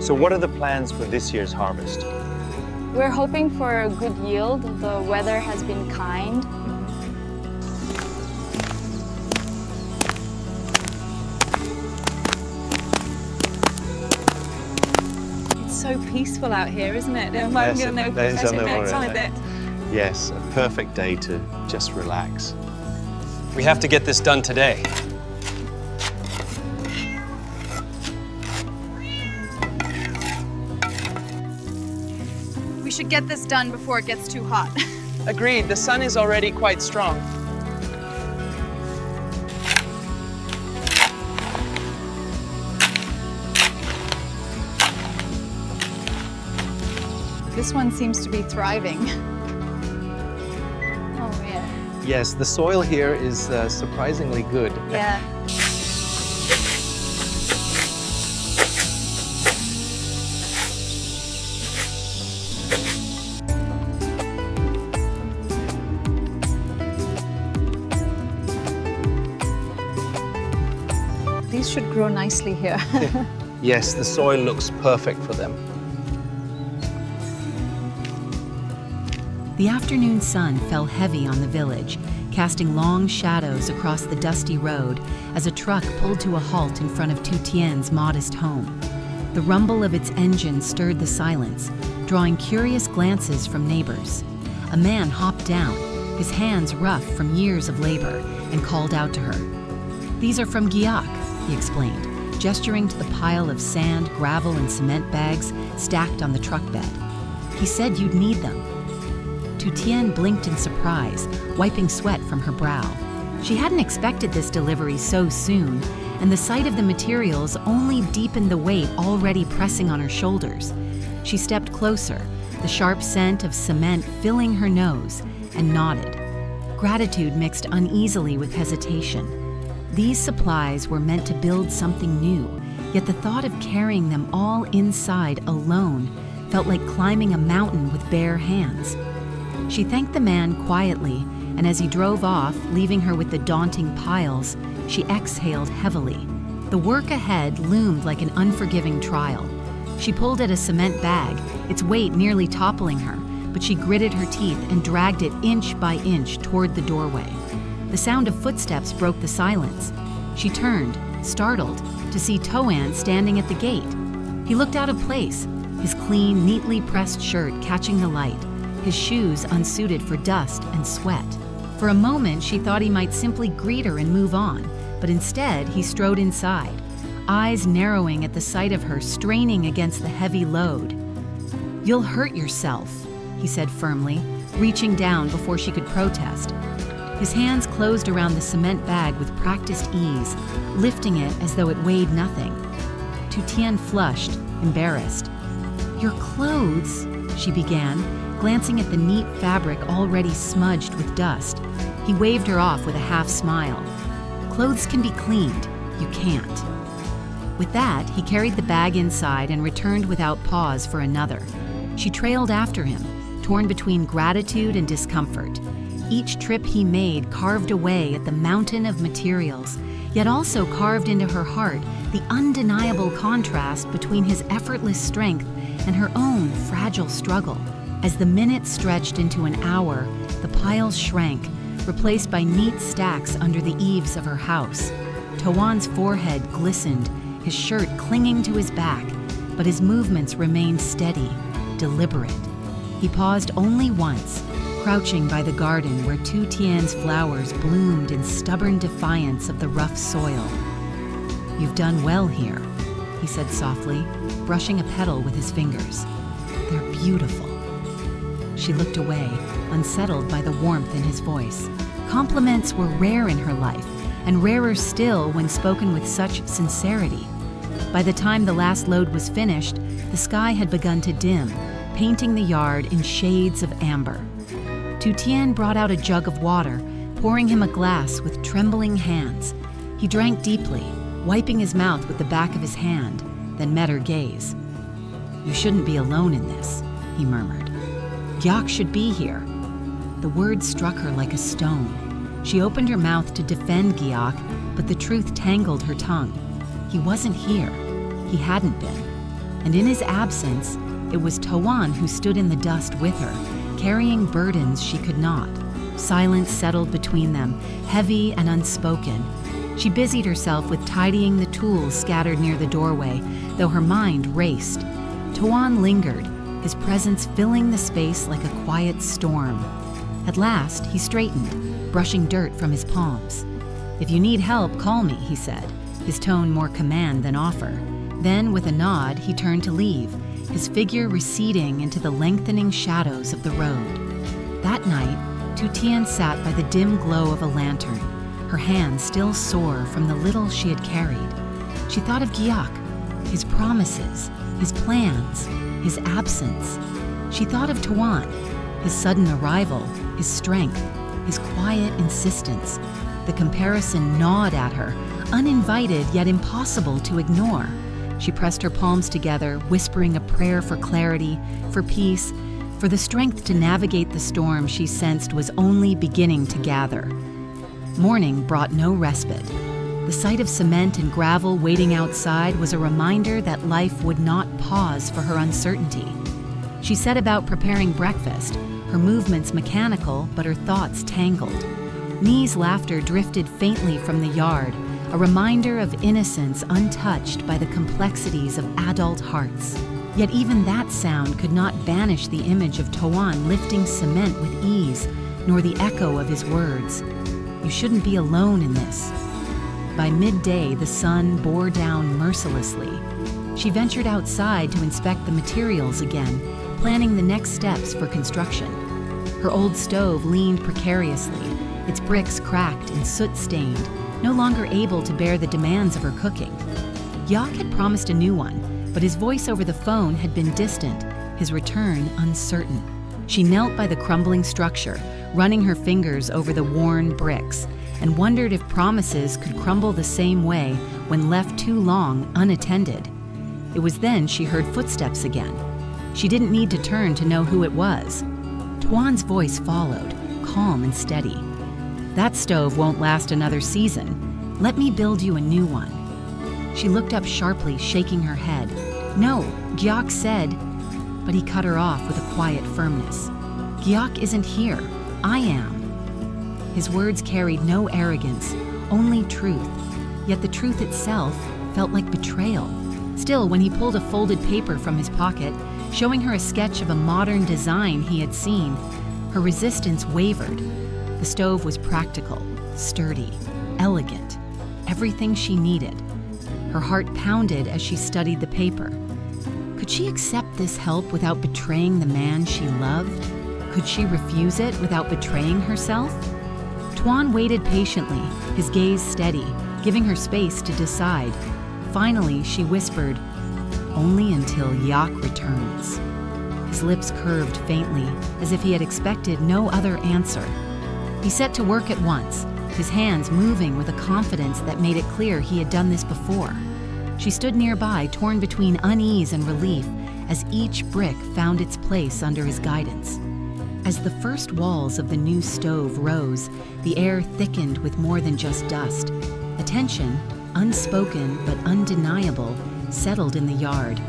So what are the plans for this year's harvest? We're hoping for a good yield. The weather has been kind. It's so peaceful out here, isn't it? Yes, a perfect day to just relax. We have to get this done today. We should get this done before it gets too hot. Agreed, the sun is already quite strong. This one seems to be thriving. Oh, yeah. Yes, the soil here is surprisingly good. Yeah. These should grow nicely here. Yes, the soil looks perfect for them. The afternoon sun fell heavy on the village, casting long shadows across the dusty road as a truck pulled to a halt in front of Tu Tien's modest home. The rumble of its engine stirred the silence, drawing curious glances from neighbors. A man hopped down, his hands rough from years of labor, and called out to her. "These are from Gyak," he explained, gesturing to the pile of sand, gravel, and cement bags stacked on the truck bed. "He said you'd need them." Tu Tien blinked in surprise, wiping sweat from her brow. She hadn't expected this delivery so soon, and the sight of the materials only deepened the weight already pressing on her shoulders. She stepped closer, the sharp scent of cement filling her nose, and nodded. Gratitude mixed uneasily with hesitation. These supplies were meant to build something new, yet the thought of carrying them all inside alone felt like climbing a mountain with bare hands. She thanked the man quietly, and as he drove off, leaving her with the daunting piles, she exhaled heavily. The work ahead loomed like an unforgiving trial. She pulled at a cement bag, its weight nearly toppling her, but she gritted her teeth and dragged it inch by inch toward the doorway. The sound of footsteps broke the silence. She turned, startled, to see Tu Tien standing at the gate. He looked out of place, his clean, neatly pressed shirt catching the light, his shoes unsuited for dust and sweat. For a moment, she thought he might simply greet her and move on, but instead, he strode inside, eyes narrowing at the sight of her straining against the heavy load. "You'll hurt yourself," he said firmly, reaching down before she could protest. His hands closed around the cement bag with practiced ease, lifting it as though it weighed nothing. Tu Tien flushed, embarrassed. "Your clothes," she began, glancing at the neat fabric already smudged with dust. He waved her off with a half smile. "Clothes can be cleaned. You can't." With that, he carried the bag inside and returned without pause for another. She trailed after him, torn between gratitude and discomfort. Each trip he made carved away at the mountain of materials, yet also carved into her heart the undeniable contrast between his effortless strength and her own fragile struggle. As the minutes stretched into an hour, the piles shrank, replaced by neat stacks under the eaves of her house. Tu Tien's forehead glistened, his shirt clinging to his back, but his movements remained steady, deliberate. He paused only once, crouching by the garden where Tu Tien's flowers bloomed in stubborn defiance of the rough soil. "You've done well here," he said softly, brushing a petal with his fingers. "They're beautiful." She looked away, unsettled by the warmth in his voice. Compliments were rare in her life, and rarer still when spoken with such sincerity. By the time the last load was finished, the sky had begun to dim, painting the yard in shades of amber. Tu Tien brought out a jug of water, pouring him a glass with trembling hands. He drank deeply, wiping his mouth with the back of his hand, then met her gaze. "You shouldn't be alone in this," he murmured. "Gyak should be here." The words struck her like a stone. She opened her mouth to defend Gyak, but the truth tangled her tongue. He wasn't here. He hadn't been. and in his absence, it was Tu Tien who stood in the dust with her, carrying burdens she could not. Silence settled between them, heavy and unspoken. She busied herself with tidying the tools scattered near the doorway, though her mind raced. Tu Tien lingered, his presence filling the space like a quiet storm. At last, he straightened, brushing dirt from his palms. "If you need help, call me," he said, his tone more command than offer. Then, with a nod, he turned to leave, his figure receding into the lengthening shadows of the road. That night, Tu Tien sat by the dim glow of a lantern, her hands still sore from the little she had carried. She thought of Gyak, his promises, his plans, his absence. She thought of Tu Tien, his sudden arrival, his strength, his quiet insistence. The comparison gnawed at her, uninvited yet impossible to ignore. She pressed her palms together, whispering a prayer for clarity, for peace, for the strength to navigate the storm she sensed was only beginning to gather. Morning brought no respite. The sight of cement and gravel waiting outside was a reminder that life would not pause for her uncertainty. She set about preparing breakfast, her movements mechanical but her thoughts tangled. Nee's laughter drifted faintly from the yard, a reminder of innocence untouched by the complexities of adult hearts. Yet even that sound could not banish the image of Tu Tien lifting cement with ease, nor the echo of his words. "You shouldn't be alone in this." By midday, the sun bore down mercilessly. She ventured outside to inspect the materials again, planning the next steps for construction. Her old stove leaned precariously, its bricks cracked and soot-stained, no longer able to bear the demands of her cooking. Gyak had promised a new one, but his voice over the phone had been distant, his return uncertain. She knelt by the crumbling structure, running her fingers over the worn bricks, and wondered if promises could crumble the same way when left too long unattended. It was then she heard footsteps again. She didn't need to turn to know who it was. Tu Tien's voice followed, calm and steady. "That stove won't last another season. Let me build you a new one." She looked up sharply, shaking her head. "No," Gyak said, but he cut her off with a quiet firmness. "Gyak isn't here. I am." His words carried no arrogance, only truth, yet the truth itself felt like betrayal. Still, when he pulled a folded paper from his pocket, showing her a sketch of a modern design he had seen, her resistance wavered. The stove was practical, sturdy, elegant, everything she needed. Her heart pounded as she studied the paper. Could she accept this help without betraying the man she loved? Could she refuse it without betraying herself? Tu Tien waited patiently, his gaze steady, giving her space to decide. Finally, she whispered, "Only until Gyak returns." His lips curved faintly, as if he had expected no other answer. He set to work at once, his hands moving with a confidence that made it clear he had done this before. She stood nearby, torn between unease and relief, as each brick found its place under his guidance. As the first walls of the new stove rose, the air thickened with more than just dust. A tension, unspoken but undeniable, settled in the yard.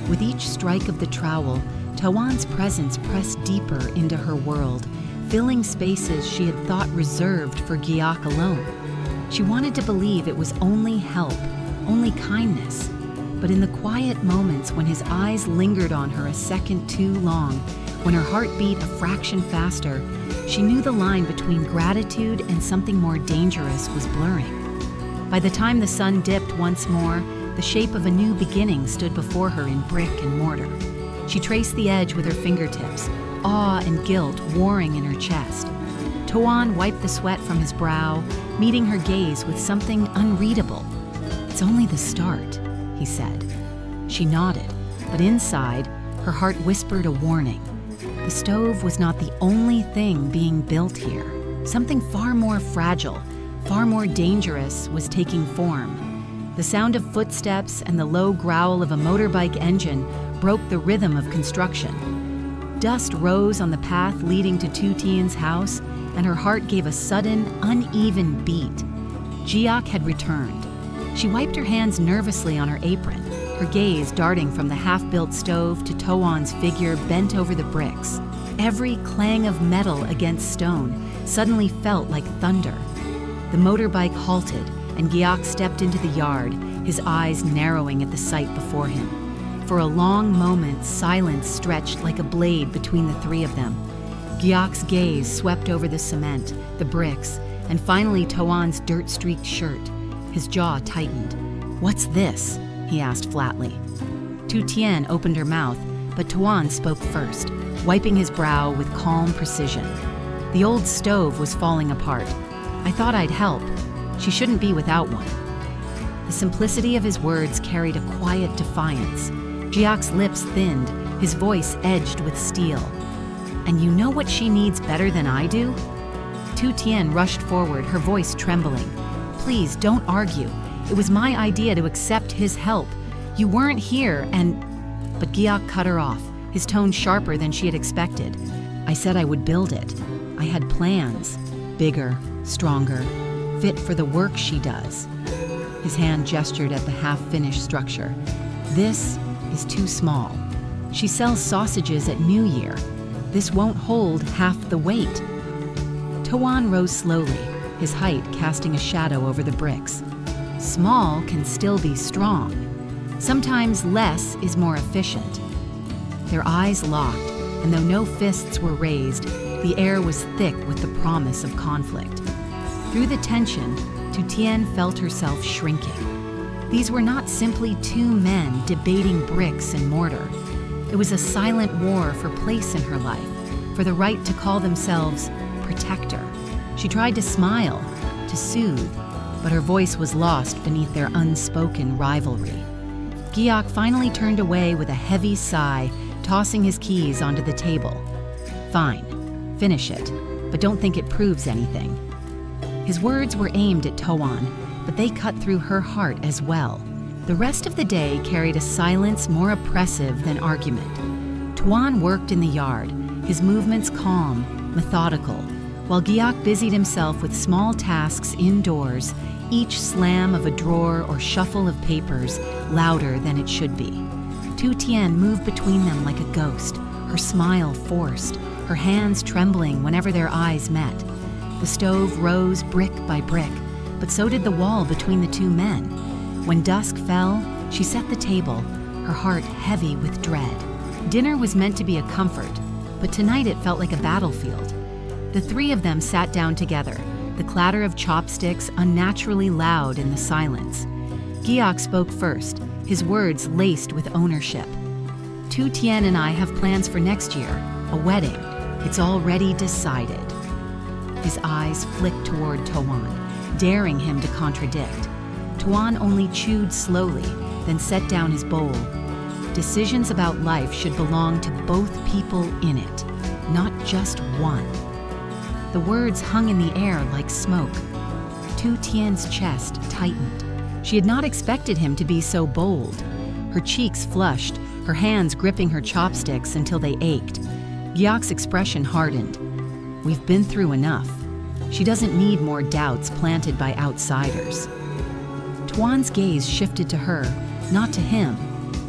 With each strike of the trowel, Tu Tien's presence pressed deeper into her world, filling spaces she had thought reserved for Gyak alone. She wanted to believe it was only help, only kindness. But in the quiet moments when his eyes lingered on her a second too long, when her heart beat a fraction faster, she knew the line between gratitude and something more dangerous was blurring. By the time the sun dipped once more, the shape of a new beginning stood before her in brick and mortar. She traced the edge with her fingertips, awe and guilt warring in her chest. Tu Tien wiped the sweat from his brow, meeting her gaze with something unreadable. "It's only the start," he said. She nodded, but inside, her heart whispered a warning. The stove was not the only thing being built here. Something far more fragile, far more dangerous was taking form. The sound of footsteps and the low growl of a motorbike engine broke the rhythm of construction. Dust rose on the path leading to Tu Tien's house, and her heart gave a sudden, uneven beat. Gyak had returned. She wiped her hands nervously on her apron, her her gaze darting from the half-built stove to Toan's figure bent over the bricks. Every clang of metal against stone suddenly felt like thunder. The motorbike halted, and Gyak stepped into the yard, his eyes narrowing at the sight before him. For a long moment, silence stretched like a blade between the three of them. Gyak's gaze swept over the cement, the bricks, and finally Toan's dirt-streaked shirt. His jaw tightened. "What's this?" he asked flatly. Tu Tien opened her mouth, but Toan spoke first, wiping his brow with calm precision. The old stove was falling apart. I thought I'd help. She shouldn't be without one. The simplicity of his words carried a quiet defiance. Gyak's lips thinned, his voice edged with steel. "And you know what she needs better than I do?" Tu Tien rushed forward, her voice trembling. "Please, don't argue. It was my idea to accept his help. You weren't here, and..." But Gyak cut her off, his tone sharper than she had expected. "I said I would build it. I had plans. Bigger, stronger, fit for the work she does." His hand gestured at the half-finished structure. "This is too small. She sells sausages at New Year. This won't hold half the weight." Toan rose slowly, his height casting a shadow over the bricks. Small can still be strong. Sometimes less is more efficient. Their eyes locked, and though no fists were raised, the air was thick with the promise of conflict. Through the tension, Tu Tien felt herself shrinking. These were not simply two men debating bricks and mortar. It was a silent war for place in her life, for the right to call themselves protector. She tried to smile, to soothe, but her voice was lost beneath their unspoken rivalry. Gyak finally turned away with a heavy sigh, tossing his keys onto the table. "Fine, finish it, but don't think it proves anything." His words were aimed at Toan, but they cut through her heart as well. The rest of the day carried a silence more oppressive than argument. Toan worked in the yard, his movements calm, methodical, while Gyak busied himself with small tasks indoors, each slam of a drawer or shuffle of papers louder than it should be. Tu Tien moved between them like a ghost, her smile forced, her hands trembling whenever their eyes met. The stove rose brick by brick, but so did the wall between the two men. When dusk fell, she set the table, her heart heavy with dread. Dinner was meant to be a comfort, but tonight it felt like a battlefield. The three of them sat down together, the clatter of chopsticks unnaturally loud in the silence. Gyak spoke first, his words laced with ownership. "Tu Tien and I have plans for next year, a wedding. It's already decided." His eyes flicked toward Toan, daring him to contradict. Toan only chewed slowly, then set down his bowl. Decisions about life should belong to both people in it, not just one. The words hung in the air like smoke. Tu Tien's chest tightened. She had not expected him to be so bold. Her cheeks flushed, her hands gripping her chopsticks until they ached. Gyak's expression hardened. "We've been through enough. She doesn't need more doubts planted by outsiders." Toan's gaze shifted to her, not to him.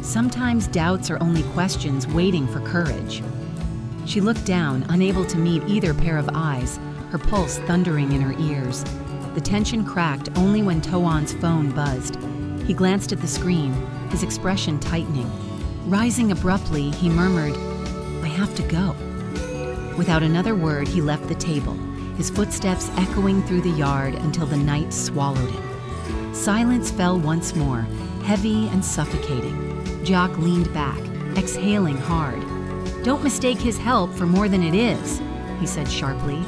Sometimes doubts are only questions waiting for courage. She looked down, unable to meet either pair of eyes, her pulse thundering in her ears. The tension cracked only when Toan's phone buzzed. He glanced at the screen, his expression tightening. Rising abruptly, he murmured, "I have to go." Without another word, he left the table, his footsteps echoing through the yard until the night swallowed him. Silence fell once more, heavy and suffocating. Gyak leaned back, exhaling hard. "Don't mistake his help for more than it is," he said sharply.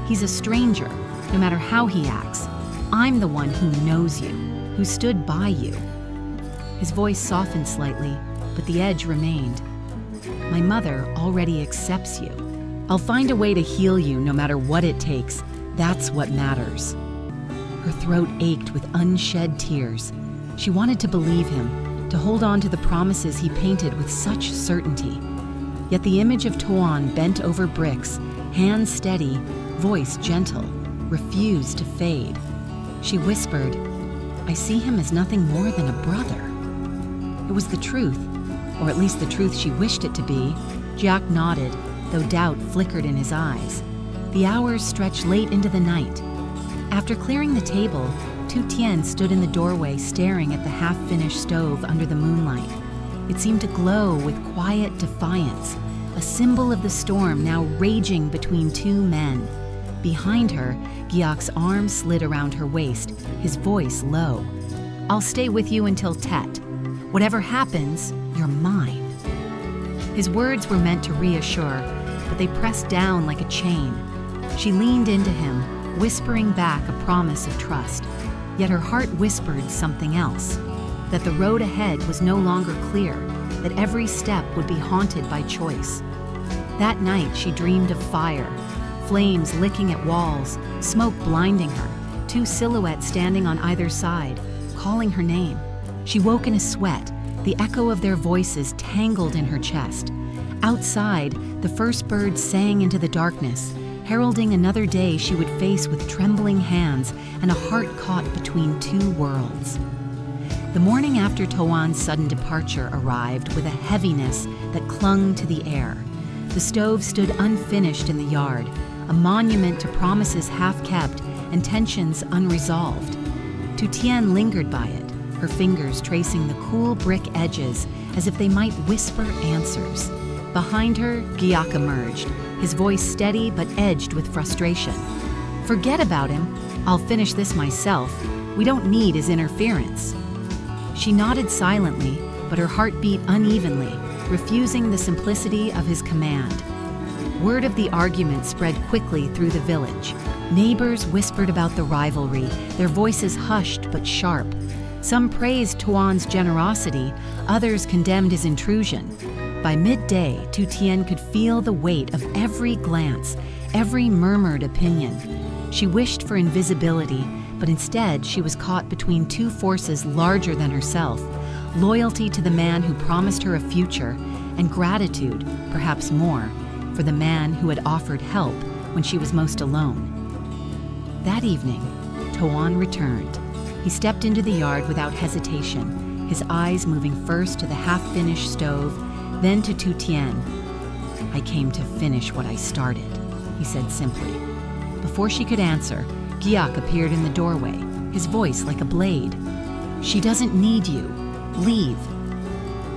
"He's a stranger, no matter how he acts. I'm the one who knows you, who stood by you." His voice softened slightly, but the edge remained. "My mother already accepts you. I'll find a way to heal you no matter what it takes. That's what matters." Her throat ached with unshed tears. She wanted to believe him, to hold on to the promises he painted with such certainty. Yet the image of Toan bent over bricks, hands steady, voice gentle, refused to fade. She whispered, "I see him as nothing more than a brother." It was the truth, or at least the truth she wished it to be. Giac nodded, though doubt flickered in his eyes. The hours stretched late into the night. After clearing the table, Tu Tien stood in the doorway staring at the half-finished stove under the moonlight. It seemed to glow with quiet defiance, a symbol of the storm now raging between two men. Behind her, Giac's arm slid around her waist, his voice low. "I'll stay with you until Tet. Whatever happens, you're mine." His words were meant to reassure, but they pressed down like a chain. She leaned into him, whispering back a promise of trust. Yet her heart whispered something else, that the road ahead was no longer clear, that every step would be haunted by choice. That night she dreamed of fire, flames licking at walls, smoke blinding her, two silhouettes standing on either side, calling her name. She woke in a sweat, the echo of their voices tangled in her chest. Outside, the first bird sang into the darkness, heralding another day she would face with trembling hands and a heart caught between two worlds. The morning after Toan's sudden departure arrived with a heaviness that clung to the air. The stove stood unfinished in the yard, a monument to promises half-kept and tensions unresolved. Tu Tien lingered by it, her fingers tracing the cool brick edges as if they might whisper answers. Behind her, Giac emerged, his voice steady but edged with frustration. "Forget about him. I'll finish this myself. We don't need his interference." She nodded silently, but her heart beat unevenly, refusing the simplicity of his command. Word of the argument spread quickly through the village. Neighbors whispered about the rivalry, their voices hushed but sharp. Some praised Toan's generosity, others condemned his intrusion. By midday, Tu Tien could feel the weight of every glance, every murmured opinion. She wished for invisibility, but instead she was caught between two forces larger than herself: loyalty to the man who promised her a future, and gratitude, perhaps more, for the man who had offered help when she was most alone. That evening, Toan returned. He stepped into the yard without hesitation, his eyes moving first to the half-finished stove, then to Tu Tien. "I came to finish what I started," he said simply. Before she could answer, Giac appeared in the doorway, his voice like a blade. "She doesn't need you. Leave."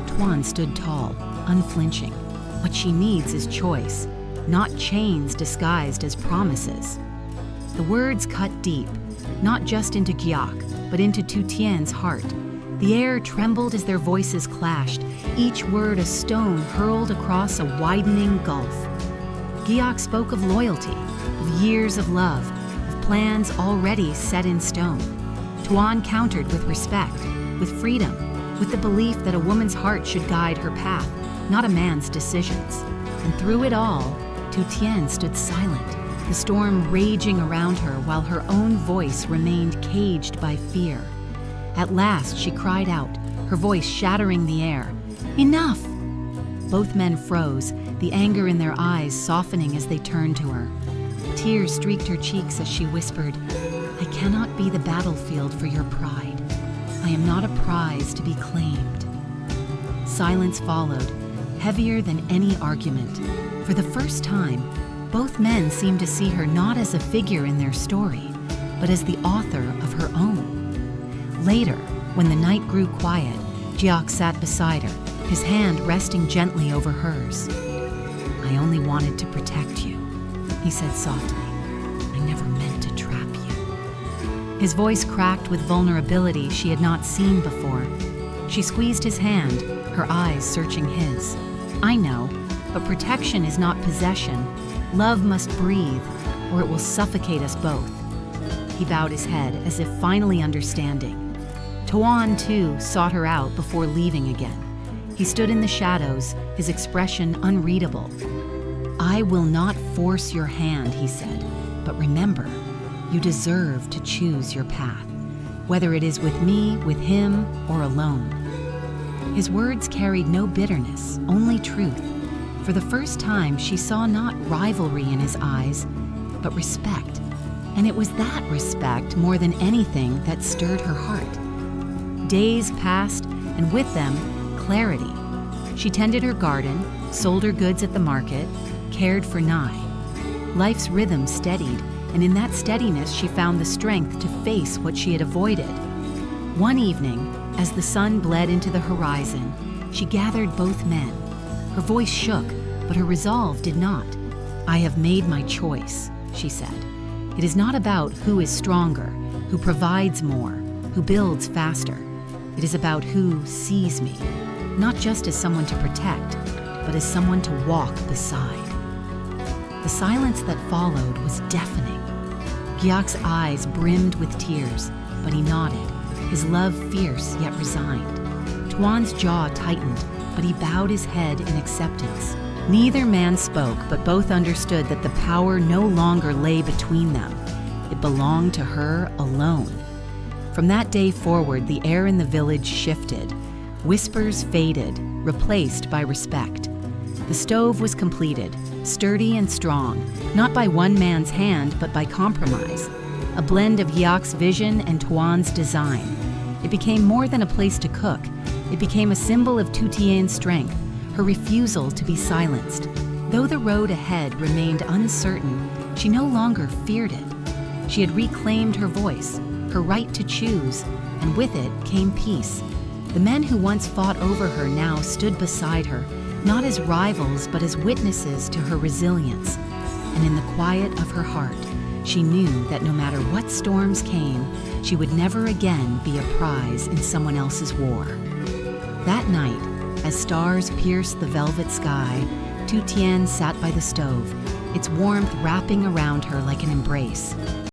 Toan stood tall, unflinching. What she needs is choice, not chains disguised as promises. The words cut deep, not just into Giac, but into Tu Tien's heart. The air trembled as their voices clashed, each word a stone hurled across a widening gulf. Giac spoke of loyalty, of years of love, of plans already set in stone. Toan countered with respect, with freedom, with the belief that a woman's heart should guide her path, not a man's decisions. And through it all, Tu Tien stood silent, the storm raging around her while her own voice remained caged by fear. At last, she cried out, her voice shattering the air. "Enough!" Both men froze, the anger in their eyes softening as they turned to her. Tears streaked her cheeks as she whispered, "I cannot be the battlefield for your pride. I am not a prize to be claimed." Silence followed, heavier than any argument. For the first time, both men seemed to see her not as a figure in their story, but as the author of her own. Later, when the night grew quiet, Giac sat beside her, his hand resting gently over hers. "I only wanted to protect you," he said softly. "I never meant to trap you." His voice cracked with vulnerability she had not seen before. She squeezed his hand, her eyes searching his. "I know, but protection is not possession. Love must breathe, or it will suffocate us both." He bowed his head as if finally understanding. Toan, too, sought her out before leaving again. He stood in the shadows, his expression unreadable. "I will not force your hand," he said, "but remember, you deserve to choose your path, whether it is with me, with him, or alone." His words carried no bitterness, only truth. For the first time, she saw not rivalry in his eyes, but respect. And it was that respect, more than anything, that stirred her heart. Days passed, and with them, clarity. She tended her garden, sold her goods at the market, cared for Nai. Life's rhythm steadied, and in that steadiness she found the strength to face what she had avoided. One evening, as the sun bled into the horizon, she gathered both men. Her voice shook, but her resolve did not. "I have made my choice," she said. "It is not about who is stronger, who provides more, who builds faster. It is about who sees me, not just as someone to protect, but as someone to walk beside." The silence that followed was deafening. Gyak's eyes brimmed with tears, but he nodded, his love fierce yet resigned. Tuan's jaw tightened, but he bowed his head in acceptance. Neither man spoke, but both understood that the power no longer lay between them. It belonged to her alone. From that day forward, the air in the village shifted. Whispers faded, replaced by respect. The stove was completed, sturdy and strong, not by one man's hand, but by compromise. A blend of Gyak's vision and Tuan's design. It became more than a place to cook. It became a symbol of Tu Tien's strength, her refusal to be silenced. Though the road ahead remained uncertain, she no longer feared it. She had reclaimed her voice, her right to choose, and with it came peace. The men who once fought over her now stood beside her, not as rivals, but as witnesses to her resilience. And in the quiet of her heart, she knew that no matter what storms came, she would never again be a prize in someone else's war. That night, as stars pierced the velvet sky, Tu Tien sat by the stove, its warmth wrapping around her like an embrace.